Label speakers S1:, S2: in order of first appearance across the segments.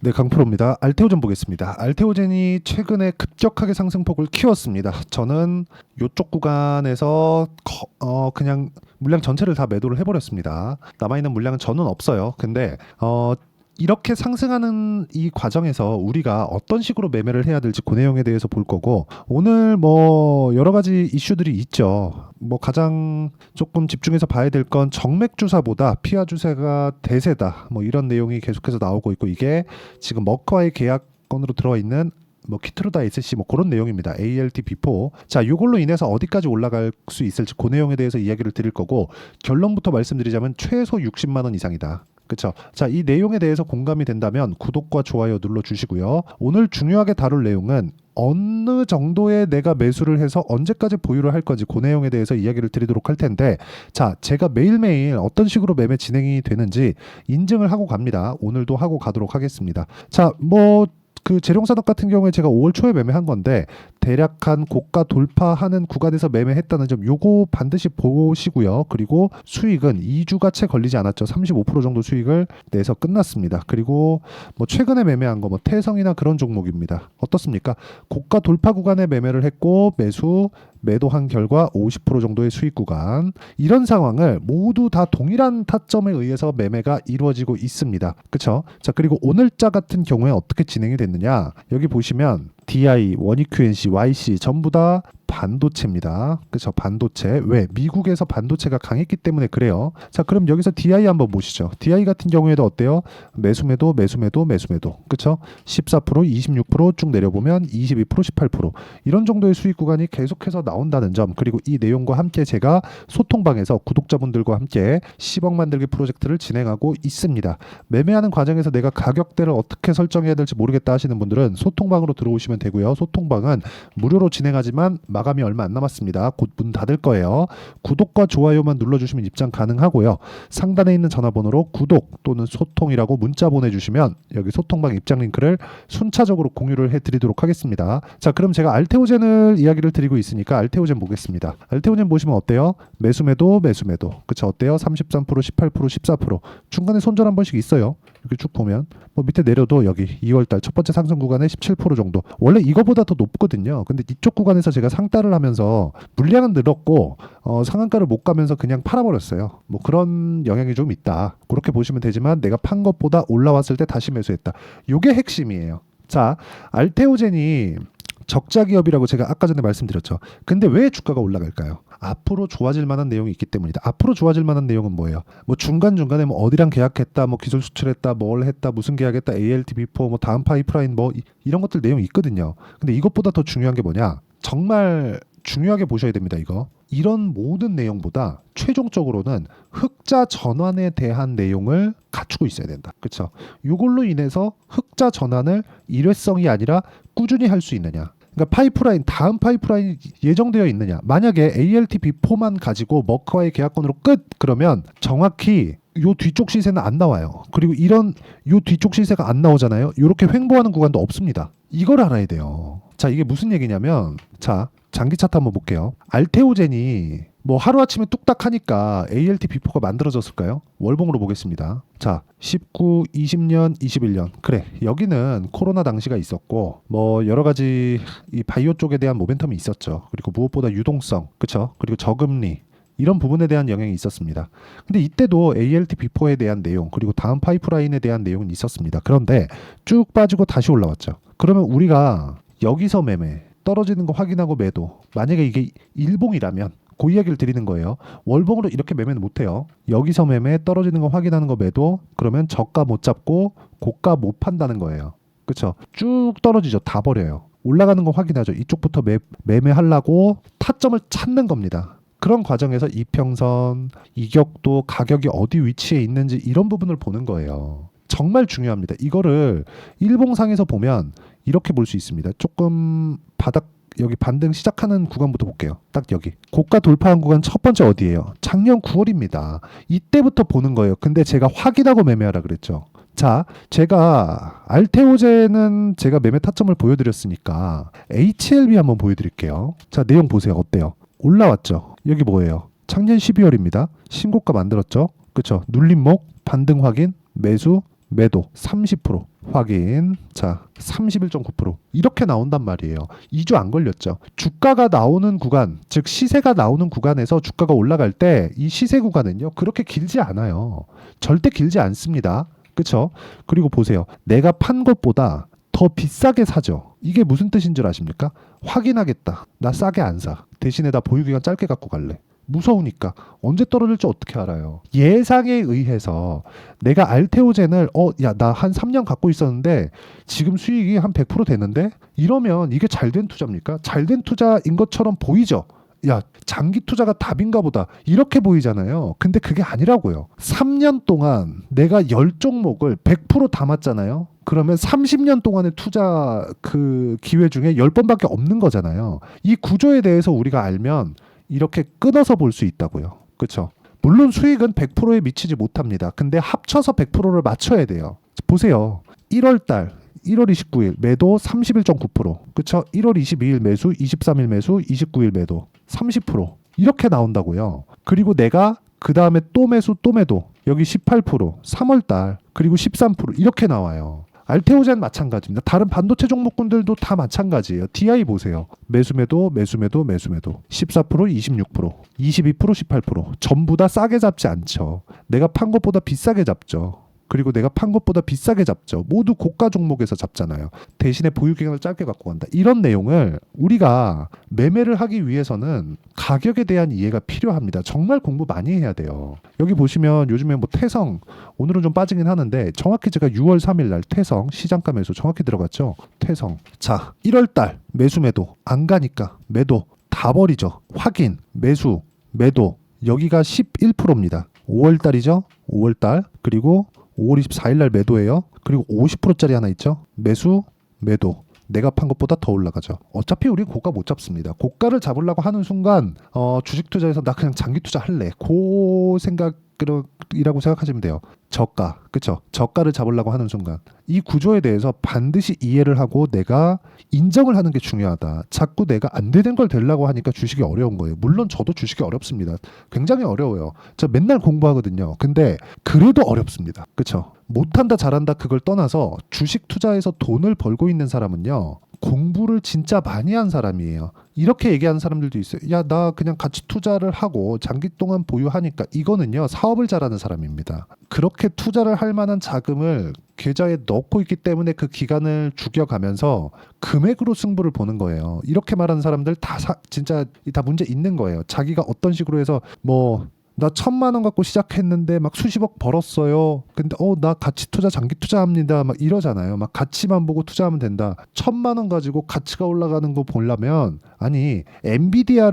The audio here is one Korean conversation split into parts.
S1: 네, 강프로입니다. 알테오젠 보겠습니다. 알테오젠이 최근에 급격하게 상승폭을 키웠습니다. 저는 이쪽 구간에서 그냥 물량 전체를 다 매도를 해버렸습니다. 남아있는 물량은 저는 없어요. 근데 이렇게 상승하는 이 과정에서 우리가 어떤 식으로 매매를 해야 될지 그 내용에 대해서 볼 거고, 오늘 뭐 여러 가지 이슈들이 있죠. 뭐 가장 조금 집중해서 봐야 될 건 정맥 주사보다 피하 주사가 대세다, 뭐 이런 내용이 계속해서 나오고 있고, 이게 지금 머크와의 계약건으로 들어와 있는 뭐 키트루다 SC 뭐 그런 내용입니다. ALT B4. 자, 이걸로 인해서 어디까지 올라갈 수 있을지 그 내용에 대해서 이야기를 드릴 거고, 결론부터 말씀드리자면 최소 60만 원 이상이다. 그쵸? 자, 이 내용에 대해서 공감이 된다면 구독과 좋아요 눌러주시고요. 오늘 중요하게 다룰 내용은 어느 정도의 내가 매수를 해서 언제까지 보유를 할 건지 그 내용에 대해서 이야기를 드리도록 할 텐데, 자, 제가 매일매일 어떤 식으로 매매 진행이 되는지 인증을 하고 갑니다. 오늘도 하고 가도록 하겠습니다. 자, 뭐 그 재룡산업 같은 경우에 제가 5월 초에 매매한 건데 대략 한 고가 돌파하는 구간에서 매매했다는 점 요거 반드시 보시고요. 그리고 수익은 2주가 채 걸리지 않았죠. 35% 정도 수익을 내서 끝났습니다. 그리고 뭐 최근에 매매한 거 뭐 태성이나 그런 종목입니다. 어떻습니까? 고가 돌파 구간에 매매를 했고 매도한 결과 50% 정도의 수익 구간, 이런 상황을 모두 다 동일한 타점에 의해서 매매가 이루어지고 있습니다. 그쵸? 자, 그리고 오늘자 같은 경우에 어떻게 진행이 됐느냐, 여기 보시면 DI, 원익QNC, YC 전부 다 반도체입니다. 그렇죠? 반도체. 왜? 미국에서 반도체가 강했기 때문에 그래요. 자, 그럼 여기서 DI 한번 보시죠. DI 같은 경우에도 어때요? 매수매도. 그렇죠? 14%, 26% 쭉 내려보면 22%, 18% 이런 정도의 수익 구간이 계속해서 나온다는 점, 그리고 이 내용과 함께 제가 소통방에서 구독자분들과 함께 10억 만들기 프로젝트를 진행하고 있습니다. 매매하는 과정에서 내가 가격대를 어떻게 설정해야 될지 모르겠다 하시는 분들은 소통방으로 들어오시면 되고요. 소통방은 무료로 진행하지만 마감이 얼마 안 남았습니다. 곧 문 닫을 거예요. 구독과 좋아요만 눌러주시면 입장 가능하고요. 상단에 있는 전화번호로 구독 또는 소통이라고 문자 보내주시면 여기 소통방 입장 링크를 순차적으로 공유를 해드리도록 하겠습니다. 자, 그럼 제가 알테오젠을 이야기를 드리고 있으니까 알테오젠 보겠습니다. 알테오젠 보시면 어때요? 매수매도. 그쵸? 어때요? 33%, 18%, 14% 중간에 손절 한 번씩 있어요. 이렇게 쭉 보면 뭐 밑에 내려도 여기 2월달 첫 번째 상승 구간에 17% 정도, 원래 이거보다 더 높거든요. 근데 이쪽 구간에서 제가 상따를 하면서 물량은 늘었고 상한가를 못 가면서 그냥 팔아버렸어요. 뭐 그런 영향이 좀 있다, 그렇게 보시면 되지만 내가 판 것보다 올라왔을 때 다시 매수했다, 요게 핵심이에요. 자, 알테오젠이 적자 기업이라고 제가 아까 전에 말씀드렸죠. 근데 왜 주가가 올라갈까요? 앞으로 좋아질 만한 내용이 있기 때문이다. 앞으로 좋아질 만한 내용은 뭐예요? 뭐 중간중간에 뭐 어디랑 계약했다, 뭐 기술 수출했다, 뭘 했다, 무슨 계약했다, ALT B4, 뭐 다음 파이프라인 뭐 이런 것들 내용이 있거든요. 근데 이것보다 더 중요한 게 뭐냐? 정말 중요하게 보셔야 됩니다. 이런 모든 내용보다 최종적으로는 흑자 전환에 대한 내용을 갖추고 있어야 된다. 그렇죠? 이걸로 인해서 흑자 전환을 일회성이 아니라 꾸준히 할 수 있느냐. 그러니까 파이프라인, 다음 파이프라인 예정되어 있느냐. 만약에 ALT B4만 가지고 머크와의 계약건으로 끝, 그러면 정확히 요 뒤쪽 시세는 안 나와요. 그리고 요 뒤쪽 시세가 안 나오잖아요. 이렇게 횡보하는 구간도 없습니다. 이걸 알아야 돼요. 자, 이게 무슨 얘기냐면, 자, 장기 차트 한번 볼게요. 알테오젠이 뭐 하루아침에 뚝딱 하니까 ALT B4가 만들어졌을까요? 월봉으로 보겠습니다. 자, 19, 20년, 21년. 그래, 여기는 코로나 당시가 있었고 뭐 여러 가지 이 바이오 쪽에 대한 모멘텀이 있었죠. 그리고 무엇보다 유동성, 그쵸? 그리고 저금리, 이런 부분에 대한 영향이 있었습니다. 근데 이때도 ALT B4에 대한 내용, 그리고 다음 파이프라인에 대한 내용은 있었습니다. 그런데 쭉 빠지고 다시 올라왔죠. 그러면 우리가 여기서 매매, 떨어지는 거 확인하고 매도, 만약에 이게 일봉이라면 그 이야기를 드리는 거예요. 월봉으로 이렇게 매매는 못해요. 여기서 매매, 떨어지는 거 확인하는 거 매도, 그러면 저가 못 잡고 고가 못 판다는 거예요. 그렇죠? 쭉 떨어지죠. 다 버려요. 올라가는 거 확인하죠. 이쪽부터 매매하려고 타점을 찾는 겁니다. 그런 과정에서 이평선, 이격도, 가격이 어디 위치에 있는지 이런 부분을 보는 거예요. 정말 중요합니다. 이거를 일봉상에서 보면 이렇게 볼 수 있습니다. 조금 여기 반등 시작하는 구간부터 볼게요. 딱 여기 고가 돌파한 구간 첫 번째 어디예요? 작년 9월입니다. 이때부터 보는 거예요. 근데 제가 확인하고 매매하라 그랬죠. 자, 제가 알테오젠은 제가 매매 타점을 보여드렸으니까 HLB 한번 보여드릴게요. 자, 내용 보세요. 어때요? 올라왔죠? 여기 뭐예요? 작년 12월입니다. 신고가 만들었죠? 그쵸? 눌림목, 반등 확인, 매수, 매도 30% 확인. 자, 31.9% 이렇게 나온단 말이에요. 2주 안 걸렸죠. 주가가 나오는 구간, 즉 시세가 나오는 구간에서 주가가 올라갈 때 이 시세 구간은요 그렇게 길지 않아요. 절대 길지 않습니다. 그쵸? 그리고 보세요. 내가 판 것보다 더 비싸게 사죠. 이게 무슨 뜻인 줄 아십니까? 확인하겠다. 나 싸게 안 사. 대신에 나 보유기간 짧게 갖고 갈래. 무서우니까. 언제 떨어질지 어떻게 알아요? 예상에 의해서 내가 알테오젠을 야, 나 한 3년 갖고 있었는데 지금 수익이 한 100% 되는데? 이러면 이게 잘된 투자입니까? 잘된 투자인 것처럼 보이죠? 야, 장기 투자가 답인가 보다. 이렇게 보이잖아요. 근데 그게 아니라고요. 3년 동안 내가 10종목을 100% 담았잖아요. 그러면 30년 동안의 투자 그 기회 중에 10번밖에 없는 거잖아요. 이 구조에 대해서 우리가 알면 이렇게 끊어서 볼 수 있다고요. 그렇죠? 물론 수익은 100%에 미치지 못합니다. 근데 합쳐서 100%를 맞춰야 돼요. 보세요. 1월 달 1월 29일 매도 31.9%. 그쵸? 1월 22일 매수, 23일 매수, 29일 매도 30%. 이렇게 나온다고요. 그리고 내가 그 다음에 또 매수, 또 매도. 여기 18%, 3월 달, 그리고 13% 이렇게 나와요. 알테오젠 마찬가지입니다. 다른 반도체 종목군들도 다 마찬가지예요. DI 보세요. 매수 매도, 매수 매도, 매수 매도. 14%, 26%, 22%, 18%. 전부 다 싸게 잡지 않죠. 내가 판 것보다 비싸게 잡죠. 그리고 내가 판 것보다 비싸게 잡죠. 모두 고가 종목에서 잡잖아요. 대신에 보유기간을 짧게 갖고 간다. 이런 내용을 우리가 매매를 하기 위해서는 가격에 대한 이해가 필요합니다. 정말 공부 많이 해야 돼요. 여기 보시면 요즘에 뭐 태성, 오늘은 좀 빠지긴 하는데 정확히 제가 6월 3일 날 태성 시장가 매수 정확히 들어갔죠. 태성. 자, 1월 달 매수 매도 안 가니까 매도 다 버리죠. 확인, 매수, 매도. 여기가 11%입니다. 5월 달이죠. 5월 달. 그리고 5월 24일 날 매도예요. 그리고 50%짜리 하나 있죠. 매수, 매도. 내가 판 것보다 더 올라가죠. 어차피 우리 고가 못 잡습니다. 고가를 잡으려고 하는 순간 주식 투자에서 나 그냥 장기 투자 할래. 그 생각이라고 생각하시면 돼요. 저가, 그쵸? 저가를 잡으려고 하는 순간 이 구조에 대해서 반드시 이해를 하고 내가 인정을 하는 게 중요하다. 자꾸 내가 안 되는 걸 되려고 하니까 주식이 어려운 거예요. 물론 저도 주식이 어렵습니다. 굉장히 어려워요. 저 맨날 공부하거든요. 근데 그래도 어렵습니다. 그쵸? 못한다 잘한다 그걸 떠나서 주식 투자에서 돈을 벌고 있는 사람은요. 공부를 진짜 많이 한 사람이에요. 이렇게 얘기하는 사람들도 있어요. 야, 나 그냥 가치 투자를 하고 장기 동안 보유하니까. 이거는요, 사업을 잘하는 사람입니다. 그렇게 투자를 할 만한 자금을 계좌에 넣고 있기 때문에 그 기간을 죽여가면서 금액으로 승부를 보는 거예요. 이렇게 말하는 사람들 진짜 다 문제 있는 거예요. 자기가 어떤 식으로 해서 나 1,000만 원 갖고 시작했는데 막 수십억 벌었어요. 근데 나 가치 투자 장기 투자합니다. 막 이러잖아요. 막 가치만 보고 투자하면 된다. 1,000만 원 가지고 가치가 올라가는 거 보려면 아니 엔비디아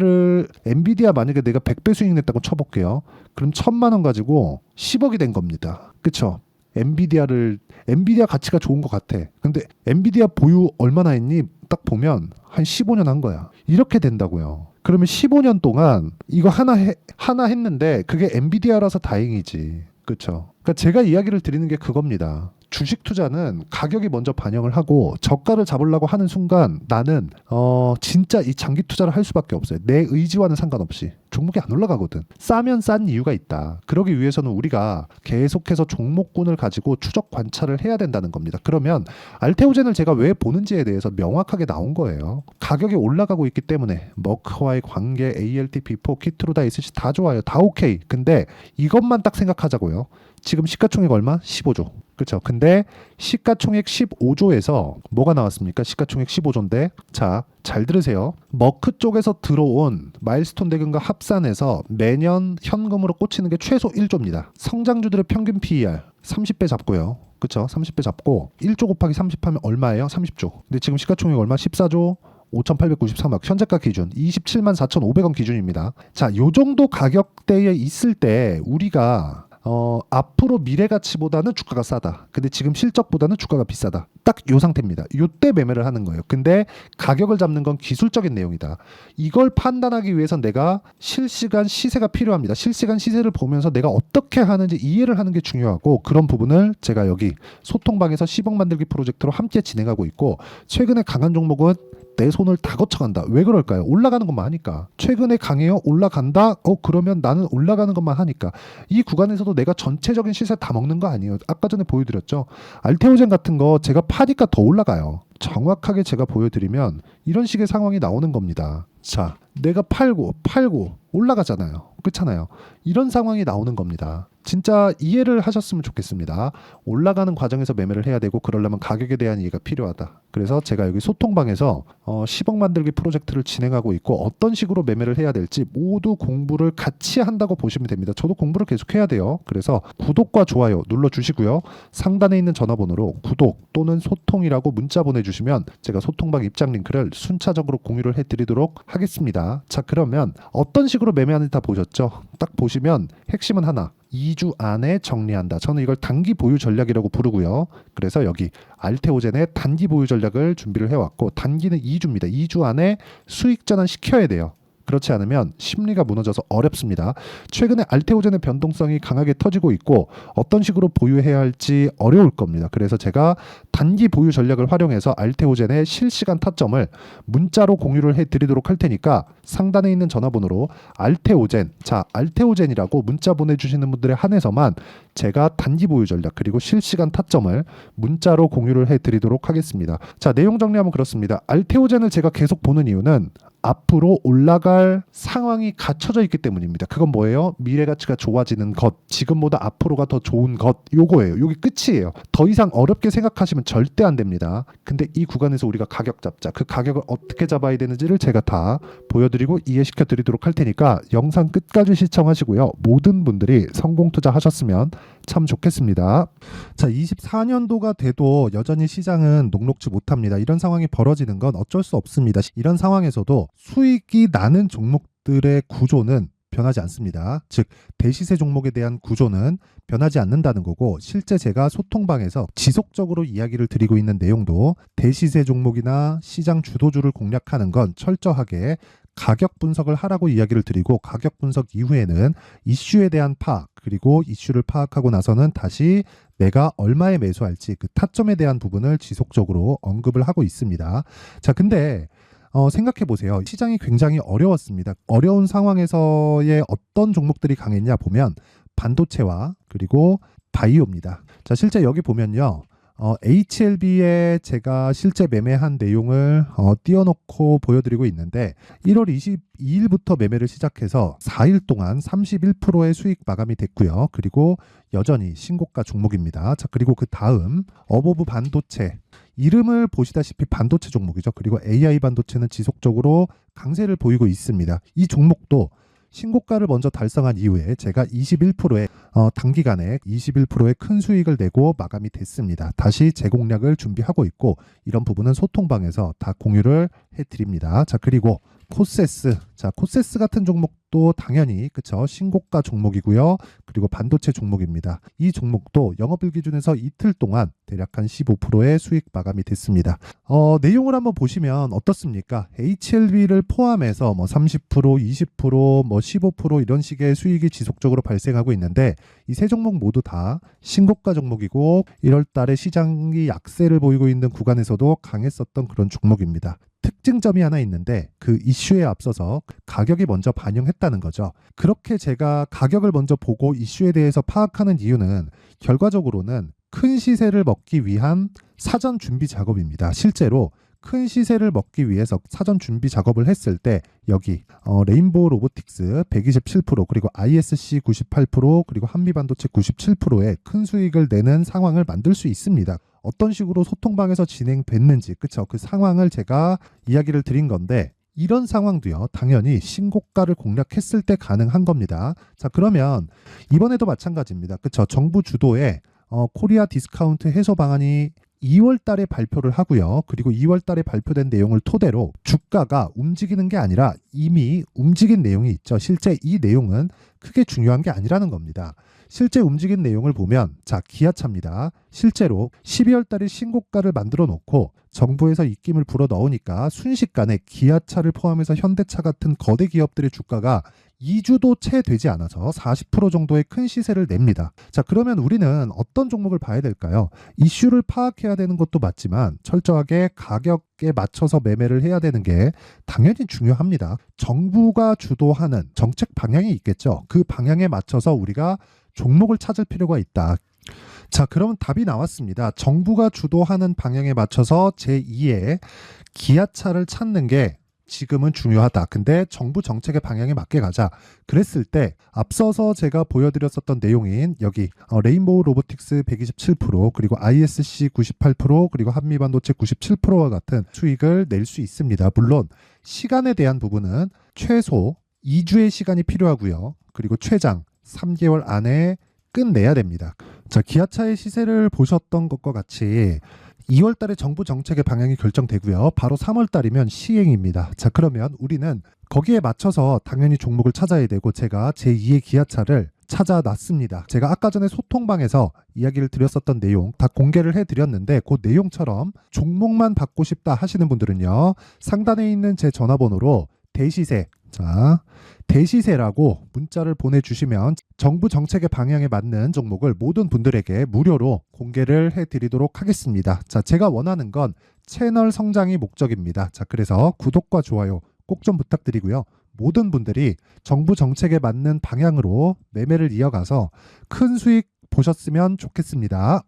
S1: 만약에 내가 100배 수익 냈다고 쳐볼게요. 그럼 1,000만 원 가지고 10억이 된 겁니다. 그쵸? 엔비디아 가치가 좋은 것 같아. 근데 엔비디아 보유 얼마나 했니? 딱 보면 한 15년 한 거야. 이렇게 된다고요. 그러면 15년 동안 이거 하나 했는데 그게 엔비디아라서 다행이지. 그렇죠? 그러니까 제가 이야기를 드리는 게 그겁니다. 주식 투자는 가격이 먼저 반영을 하고 저가를 잡으려고 하는 순간 나는 진짜 이 장기 투자를 할 수밖에 없어요. 내 의지와는 상관없이. 종목이 안 올라가거든. 싸면 싼 이유가 있다. 그러기 위해서는 우리가 계속해서 종목군을 가지고 추적 관찰을 해야 된다는 겁니다. 그러면 알테오젠을 제가 왜 보는지에 대해서 명확하게 나온 거예요. 가격이 올라가고 있기 때문에 머크와의 관계, ALT, 비포, 키트로다, SC 다 좋아요. 다 오케이. 근데 이것만 딱 생각하자고요. 지금 시가총액 얼마? 15조. 그렇죠. 근데 시가총액 15조에서 뭐가 나왔습니까? 시가총액 15조인데 자, 잘 들으세요. 머크 쪽에서 들어온 마일스톤 대금과 합산해서 매년 현금으로 꽂히는 게 최소 1조입니다. 성장주들의 평균 PER 30배 잡고요. 그렇죠? 30배 잡고 1조 곱하기 30 하면 얼마예요? 30조. 근데 지금 시가총액 얼마? 14조 5,893억 현재가 기준 27만 4,500원 기준입니다. 자, 요 정도 가격대에 있을 때 우리가 앞으로 미래 가치보다는 주가가 싸다. 근데 지금 실적보다는 주가가 비싸다. 딱 요 상태입니다. 요때 매매를 하는 거예요. 근데 가격을 잡는 건 기술적인 내용이다. 이걸 판단하기 위해선 내가 실시간 시세가 필요합니다. 실시간 시세를 보면서 내가 어떻게 하는지 이해를 하는 게 중요하고 그런 부분을 제가 여기 소통방에서 10억 만들기 프로젝트로 함께 진행하고 있고 최근에 강한 종목은 내 손을 다 거쳐간다. 왜 그럴까요? 올라가는 것만 하니까. 최근에 강해요? 올라간다? 그러면 나는 올라가는 것만 하니까. 이 구간에서도 내가 전체적인 시세 다 먹는 거 아니에요. 아까 전에 보여드렸죠. 알테오젠 같은 거 제가 파니까 더 올라가요. 정확하게 제가 보여드리면 이런 식의 상황이 나오는 겁니다. 자, 내가 팔고 올라가잖아요. 그렇잖아요. 이런 상황이 나오는 겁니다. 진짜 이해를 하셨으면 좋겠습니다. 올라가는 과정에서 매매를 해야 되고 그러려면 가격에 대한 이해가 필요하다. 그래서 제가 여기 소통방에서 10억 만들기 프로젝트를 진행하고 있고 어떤 식으로 매매를 해야 될지 모두 공부를 같이 한다고 보시면 됩니다. 저도 공부를 계속 해야 돼요. 그래서 구독과 좋아요 눌러주시고요. 상단에 있는 전화번호로 구독 또는 소통이라고 문자 보내주시면 제가 소통방 입장 링크를 순차적으로 공유를 해드리도록 하겠습니다. 자, 그러면 어떤 식으로 매매하는지 다 보셨죠? 딱 보시면 핵심은 하나. 2주 안에 정리한다. 저는 이걸 단기 보유 전략이라고 부르고요. 그래서 여기 알테오젠의 단기 보유 전략을 준비를 해왔고 단기는 2주입니다. 2주 안에 수익 전환 시켜야 돼요. 그렇지 않으면 심리가 무너져서 어렵습니다. 최근에 알테오젠의 변동성이 강하게 터지고 있고 어떤 식으로 보유해야 할지 어려울 겁니다. 그래서 제가 단기 보유 전략을 활용해서 알테오젠의 실시간 타점을 문자로 공유를 해드리도록 할 테니까 상단에 있는 전화번호로 알테오젠, 자 알테오젠이라고 문자 보내주시는 분들에 한해서만 제가 단기 보유 전략 그리고 실시간 타점을 문자로 공유를 해드리도록 하겠습니다. 자, 내용 정리하면 그렇습니다. 알테오젠을 제가 계속 보는 이유는 앞으로 올라갈 상황이 갖춰져 있기 때문입니다. 그건 뭐예요? 미래 가치가 좋아지는 것, 지금보다 앞으로가 더 좋은 것, 요거예요. 요게 끝이에요. 더 이상 어렵게 생각하시면 절대 안 됩니다. 근데 이 구간에서 우리가 가격 잡자. 그 가격을 어떻게 잡아야 되는지를 제가 다 보여드리고 이해시켜 드리도록 할 테니까 영상 끝까지 시청하시고요. 모든 분들이 성공 투자하셨으면 참 좋겠습니다. 자, 24년도가 돼도 여전히 시장은 녹록지 못합니다. 이런 상황이 벌어지는 건 어쩔 수 없습니다. 이런 상황에서도 수익이 나는 종목들의 구조는 변하지 않습니다. 즉 대시세 종목에 대한 구조는 변하지 않는다는 거고 실제 제가 소통방에서 지속적으로 이야기를 드리고 있는 내용도 대시세 종목이나 시장 주도주를 공략하는 건 철저하게 가격 분석을 하라고 이야기를 드리고 가격 분석 이후에는 이슈에 대한 파악 그리고 이슈를 파악하고 나서는 다시 내가 얼마에 매수할지 그 타점에 대한 부분을 지속적으로 언급을 하고 있습니다. 자, 근데 생각해 보세요. 시장이 굉장히 어려웠습니다. 어려운 상황에서의 어떤 종목들이 강했냐 보면 반도체와 그리고 바이오입니다. 자, 실제 여기 보면요. HLB에 제가 실제 매매한 내용을 띄워놓고 보여드리고 있는데 1월 22일부터 매매를 시작해서 4일 동안 31%의 수익 마감이 됐고요. 그리고 여전히 신고가 종목입니다. 자, 그리고 그 다음 어보브 반도체 이름을 보시다시피 반도체 종목이죠. 그리고 AI 반도체는 지속적으로 강세를 보이고 있습니다. 이 종목도 신고가를 먼저 달성한 이후에 제가 21%의 단기간에 21%의 큰 수익을 내고 마감이 됐습니다. 다시 재공략을 준비하고 있고 이런 부분은 소통방에서 다 공유를 해드립니다. 자, 그리고 코세스, 자 코세스 같은 종목도 당연히 그쵸 신고가 종목이고요. 그리고 반도체 종목입니다. 이 종목도 영업일 기준에서 이틀 동안 대략 한 15%의 수익 마감이 됐습니다. 내용을 한번 보시면 어떻습니까? HLB를 포함해서 뭐 30%, 20%, 뭐 15% 이런 식의 수익이 지속적으로 발생하고 있는데 이 세 종목 모두 다 신고가 종목이고 1월 달에 시장이 약세를 보이고 있는 구간에서도 강했었던 그런 종목입니다. 특징점이 하나 있는데 그 이슈에 앞서서 가격이 먼저 반영했다는 거죠. 그렇게 제가 가격을 먼저 보고 이슈에 대해서 파악하는 이유는 결과적으로는 큰 시세를 먹기 위한 사전 준비 작업입니다. 실제로 큰 시세를 먹기 위해서 사전 준비 작업을 했을 때 여기 레인보우 로보틱스 127% 그리고 ISC 98% 그리고 한미반도체 97%의 큰 수익을 내는 상황을 만들 수 있습니다. 어떤 식으로 소통방에서 진행됐는지 그쵸 그 상황을 제가 이야기를 드린 건데 이런 상황도요 당연히 신고가를 공략했을 때 가능한 겁니다. 자, 그러면 이번에도 마찬가지입니다. 그쵸 정부 주도의 코리아 디스카운트 해소 방안이 2월 달에 발표를 하고요. 그리고 2월 달에 발표된 내용을 토대로 주가가 움직이는 게 아니라 이미 움직인 내용이 있죠. 실제 이 내용은 크게 중요한 게 아니라는 겁니다. 실제 움직인 내용을 보면 자 기아차입니다. 실제로 12월 달에 신고가를 만들어 놓고 정부에서 입김을 불어 넣으니까 순식간에 기아차를 포함해서 현대차 같은 거대 기업들의 주가가 2주도 채 되지 않아서 40% 정도의 큰 시세를 냅니다. 자, 그러면 우리는 어떤 종목을 봐야 될까요? 이슈를 파악해야 되는 것도 맞지만 철저하게 가격에 맞춰서 매매를 해야 되는 게 당연히 중요합니다. 정부가 주도하는 정책 방향이 있겠죠. 그 방향에 맞춰서 우리가 종목을 찾을 필요가 있다. 자, 그러면 답이 나왔습니다. 정부가 주도하는 방향에 맞춰서 제2의 기아차를 찾는 게 지금은 중요하다. 근데 정부 정책의 방향에 맞게 가자. 그랬을 때 앞서서 제가 보여드렸었던 내용인 여기 레인보우 로보틱스 127% 그리고 ISC 98% 그리고 한미반도체 97%와 같은 수익을 낼 수 있습니다. 물론 시간에 대한 부분은 최소 2주의 시간이 필요하고요. 그리고 최장 3개월 안에 끝내야 됩니다. 자, 기아차의 시세를 보셨던 것과 같이 2월 달에 정부 정책의 방향이 결정되고요. 바로 3월 달이면 시행입니다. 자, 그러면 우리는 거기에 맞춰서 당연히 종목을 찾아야 되고 제가 제2의 기아차를 찾아놨습니다. 제가 아까 전에 소통방에서 이야기를 드렸었던 내용 다 공개를 해드렸는데 그 내용처럼 종목만 받고 싶다 하시는 분들은요. 상단에 있는 제 전화번호로 대시세, 자, 대시세라고 문자를 보내주시면 정부 정책의 방향에 맞는 종목을 모든 분들에게 무료로 공개를 해드리도록 하겠습니다. 자, 제가 원하는 건 채널 성장이 목적입니다. 자, 그래서 구독과 좋아요 꼭 좀 부탁드리고요. 모든 분들이 정부 정책에 맞는 방향으로 매매를 이어가서 큰 수익 보셨으면 좋겠습니다.